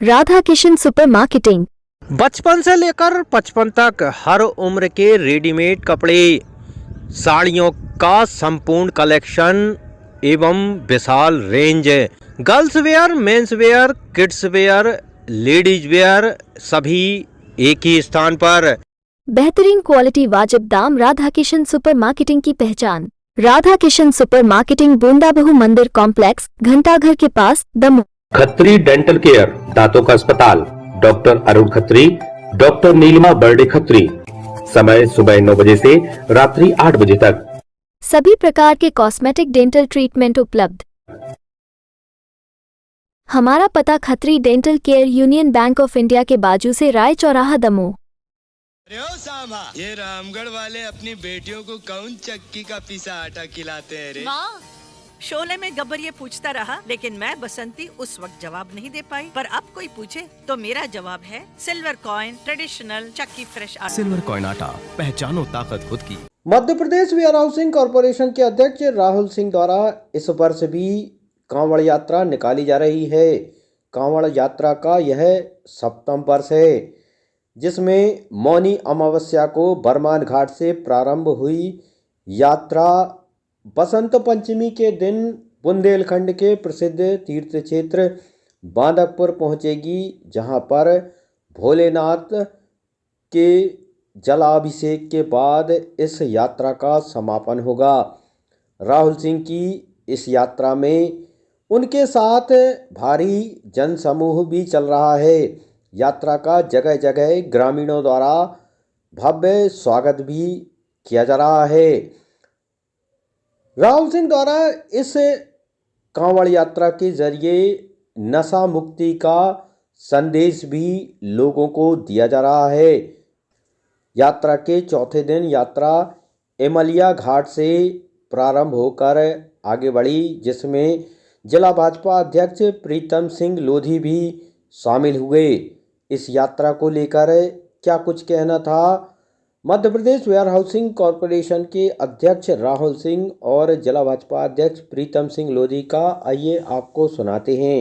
Radha Kishan super marketing. बचपन से लेकर 55 तक हर उम्र के रेडीमेड कपड़े, साड़ियों का संपूर्ण कलेक्शन एवं विशाल range, girls wear, mens wear, kids wear, ladies wear, सभी एक ही स्थान पर। बेहतरीन क्वालिटी, वाजिब दाम। राधा किशन सुपर मार्केटिंग की पहचान। राधा किशन सुपर मार्केटिंग, बूंदाबहू मंदिर कॉम्प्लेक्स, घंटाघर के पास, दमोह। खत्री डेंटल केयर, दांतों का अस्पताल, डॉक्टर अरुण खत्री, डॉक्टर नीलिमा बर्डे खत्री। समय सुबह 9 बजे से रात्रि 8 बजे तक। सभी प्रकार के कॉस्मेटिक डेंटल ट्रीटमेंट उपलब्ध। हमारा पता Khatri dental care, union bank of India के बाजू से, राय चौराहा, दमोह। अरे ओ सामा, ये रामगढ़ वाले अपनी बेटियों को कौन चक्की का पिसा आटा खिलाते हैं रे? वाह, शोले में गब्बर ये पूछता रहा, लेकिन मैं बसंती उस वक्त जवाब नहीं दे पाई। पर अब कोई पूछे तो मेरा जवाब है सिल्वर कॉइन ट्रेडिशनल चक्की फ्रेश आटा। सिल्वर कॉइन आटा, पहचानो ताकत खुद की। Madhya Pradesh where housing corporation के अध्यक्ष राहुल सिंह द्वारा इस वर्ष भी कांवड़ यात्रा निकाली जा रही है। कांवड़ यात्रा का यह 7वां वर्ष है, जिसमें मौनी अमावस्या को बरमान घाट से प्रारंभ हुई यात्रा बसंत पंचमी के दिन बुंदेलखंड के प्रसिद्ध तीर्थ क्षेत्र बांदकपुर पहुंचेगी, जहां पर भोलेनाथ के जलाभिषेक के बाद इस यात्रा का समापन होगा। राहुल सिंह की इस यात्रा में उनके साथ भारी जनसमूह भी चल रहा है। यात्रा का जगह जगह ग्रामीणों द्वारा भव्य स्वागत भी किया जा रहा है। राहुल सिंह द्वारा इस कांवड़ यात्रा के जरिए नशा मुक्ति का संदेश भी लोगों को दिया जा रहा है। यात्रा के चौथे दिन यात्रा एमलिया घाट से प्रारंभ होकर आगे बढ़ी, जिसमें जिला भाजपा अध्यक्ष प्रीतम सिंह लोधी भी शामिल हुए। इस यात्रा को लेकर क्या कुछ कहना था Madhya Pradesh where housing corporation के अध्यक्ष राहुल सिंह और जिला भाजपा अध्यक्ष प्रीतम सिंह लोधी का, आइए आपको सुनाते हैं।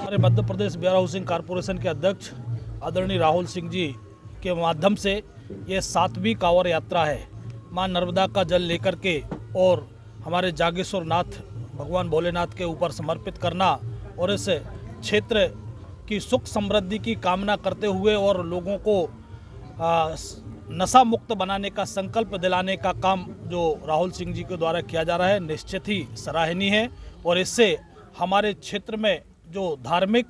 हमारे Madhya Pradesh where housing corporation के अध्यक्ष आदरणीय राहुल सिंह जी के माध्यम से ये 7वीं कांवड़ यात्रा है। मां नर्मदा का जल लेकर के और हमारे जागेश्वर नाथ भगवान भोलेनाथ के ऊपर समर्पित करना और इस क्षेत्र की सुख समृद्धि की कामना करते हुए और लोगों को नशा मुक्त बनाने का संकल्प दिलाने का काम जो राहुल सिंह जी के द्वारा किया जा रहा है, निश्चित ही सराहनीय है। और इससे हमारे क्षेत्र में जो धार्मिक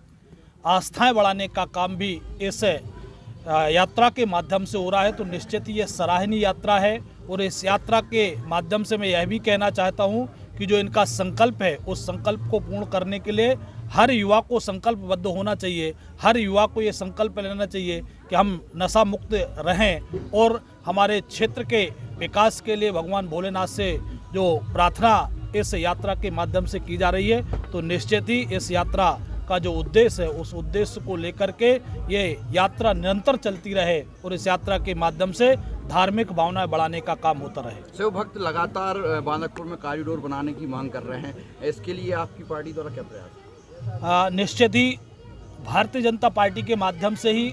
आस्थाएं बढ़ाने का काम भी इस यात्रा के माध्यम से हो रहा है, तो निश्चित ही ये सराहनीय यात्रा है। और इस यात्रा के माध्यम से मैं यह भी कहना चाहता हूं कि जो इनका संकल्प है, उस संकल्प को पूर्ण करने के लिए हर युवा को संकल्पबद्ध होना चाहिए। हर युवा को ये संकल्प लेना चाहिए कि हम नशा मुक्त रहें और हमारे क्षेत्र के विकास के लिए भगवान भोलेनाथ से जो प्रार्थना इस यात्रा के माध्यम से की जा रही है, तो निश्चित ही इस यात्रा का जो उद्देश्य है, उस उद्देश्य को लेकर के ये यात्रा निरंतर चलती रहे और इस यात्रा के माध्यम से धार्मिक भावनाएं बढ़ाने का काम होता रहे। शिव भक्त लगातार बांदकपुर में कॉरिडोर बनाने की मांग कर रहे हैं, इसके लिए आपकी पार्टी द्वारा क्या प्रयास? निश्चित ही भारतीय जनता पार्टी के माध्यम से ही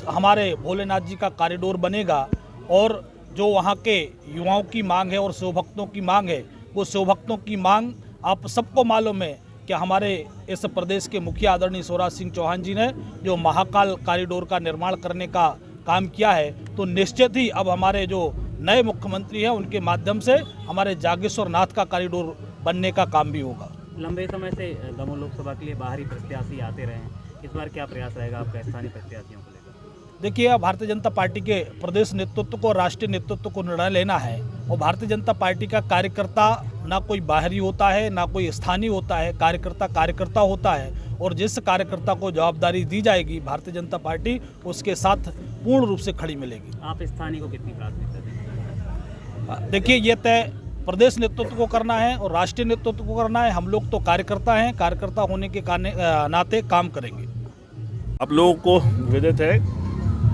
हमारे भोलेनाथ जी का कॉरिडोर बनेगा और जो वहाँ के युवाओं की मांग है और शिव भक्तों की मांग है, वो शिव भक्तों की मांग आप सबको मालूम है कि हमारे इस प्रदेश के मुखिया आदरणीय शिवराज सिंह चौहान जी ने जो महाकाल कॉरिडोर का निर्माण करने का काम किया है, तो निश्चित ही अब हमारे जो नए मुख्यमंत्री हैं उनके माध्यम से हमारे जागेश्वर नाथ का कॉरिडोर बनने का काम भी होगा। लंबे समय से दमोह लोकसभा के लिए बाहरी प्रत्याशी आते रहे हैं, इस बार क्या प्रयास रहेगा आपका स्थानीय प्रत्याशियों को लेकर? देखिए, भारतीय जनता पार्टी के प्रदेश नेतृत्व को, राष्ट्रीय नेतृत्व को निर्णय लेना है और भारतीय जनता पार्टी का कार्यकर्ता ना कोई बाहरी होता है ना कोई स्थानीय होता है, कार्यकर्ता होता है और जिस कार्यकर्ता को जवाबदारी दी जाएगी भारतीय जनता पार्टी उसके साथ पूर्ण रूप से खड़ी मिलेगी। आप स्थानीय को कितनी प्राथमिकता देंगे? देखिए, ये तय प्रदेश नेतृत्व को करना है और राष्ट्रीय नेतृत्व को करना है। हम लोग तो कार्यकर्ता हैं, कार्यकर्ता होने के नाते काम करेंगे। आप लोगों को विदित है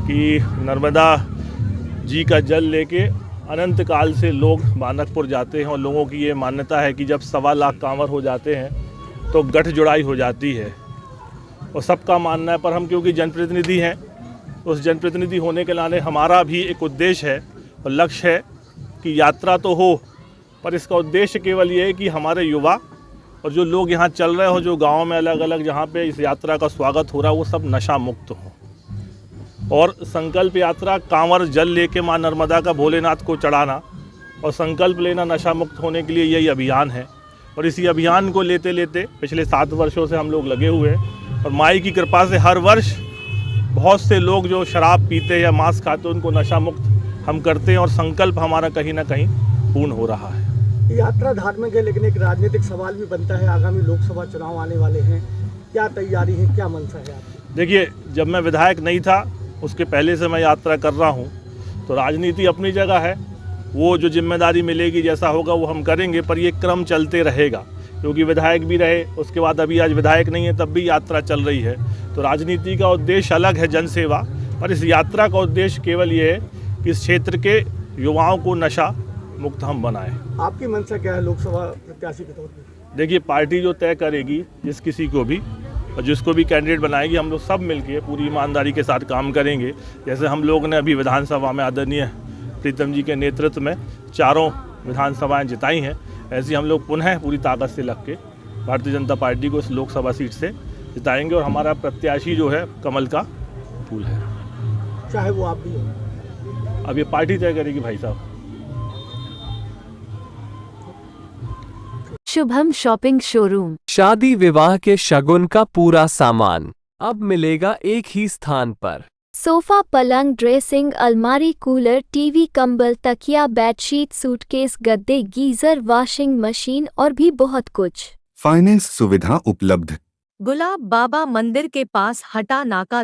कि नर्मदा जी का जल लेके अनंत काल से लोग मानकपुर जाते हैं और लोगों की ये मान्यता है कि जब 1.25 लाख कांवर हो जाते हैं तो गठ जुड़ाई हो जाती है और सबका मानना है। पर हम क्योंकि जनप्रतिनिधि हैं, उस जनप्रतिनिधि होने के नाते हमारा भी एक उद्देश्य है और लक्ष्य है कि यात्रा तो हो, पर इसका उद्देश्य केवल ये है कि हमारे युवा और जो लोग यहाँ चल रहे हो, जो गाँव में अलग अलग जहाँ पे इस यात्रा का स्वागत हो रहा है, वो सब नशा मुक्त हो। और संकल्प यात्रा कांवर जल लेके माँ नर्मदा का भोलेनाथ को चढ़ाना और संकल्प लेना नशा मुक्त होने के लिए यही अभियान है। और इसी अभियान को लेते लेते पिछले 7 वर्षों से हम लोग लगे हुए हैं और माई की कृपा से हर वर्ष बहुत से लोग जो शराब पीते या मांस खाते उनको नशा मुक्त हम करते हैं और संकल्प हमारा कहीं ना कहीं पूर्ण हो रहा है। यात्रा धार्मिक है, लेकिन एक राजनीतिक सवाल भी बनता है। आगामी लोकसभा चुनाव आने वाले हैं, क्या तैयारी है, क्या मंशा है आपकी? देखिए, जब मैं विधायक नहीं था उसके पहले से मैं यात्रा कर रहा हूँ, तो राजनीति अपनी जगह है, वो जो जिम्मेदारी मिलेगी जैसा होगा वो हम करेंगे, पर ये क्रम चलते रहेगा क्योंकि विधायक भी रहे, उसके बाद अभी आज विधायक नहीं है तब भी यात्रा चल रही है। तो राजनीति का उद्देश्य अलग है, जनसेवा, पर इस यात्रा का उद्देश्य केवल ये है कि इस क्षेत्र के युवाओं को नशा मुक्त हम बनाएं। आपकी मंशा क्या है लोकसभा प्रत्याशी के तौर पर? देखिए, पार्टी जो तय करेगी जिस किसी को भी और जिसको भी कैंडिडेट बनाएगी, हम लोग सब मिलके पूरी ईमानदारी के साथ काम करेंगे। जैसे हम लोग ने अभी विधानसभा में आदरणीय प्रीतम जी के नेतृत्व में 4 विधानसभाएं जिताई हैं, ऐसे हम लोग पुनः पूरी ताकत से लग के भारतीय जनता पार्टी को इस लोकसभा सीट से जिताएंगे और हमारा प्रत्याशी जो है कमल का फूल है, चाहे वो आप भी हो। अब ये पार्टी तय करेगी भाई साहब। शुभम शॉपिंग शोरूम, शादी विवाह के शगुन का पूरा सामान अब मिलेगा एक ही स्थान पर। सोफा, पलंग, ड्रेसिंग, अलमारी, कूलर, टीवी, कंबल, तकिया, बेडशीट, सूटकेस, गद्दे, गीजर, वॉशिंग मशीन और भी बहुत कुछ। फाइनेंस सुविधा उपलब्ध। गुलाब बाबा मंदिर के पास हटा नाका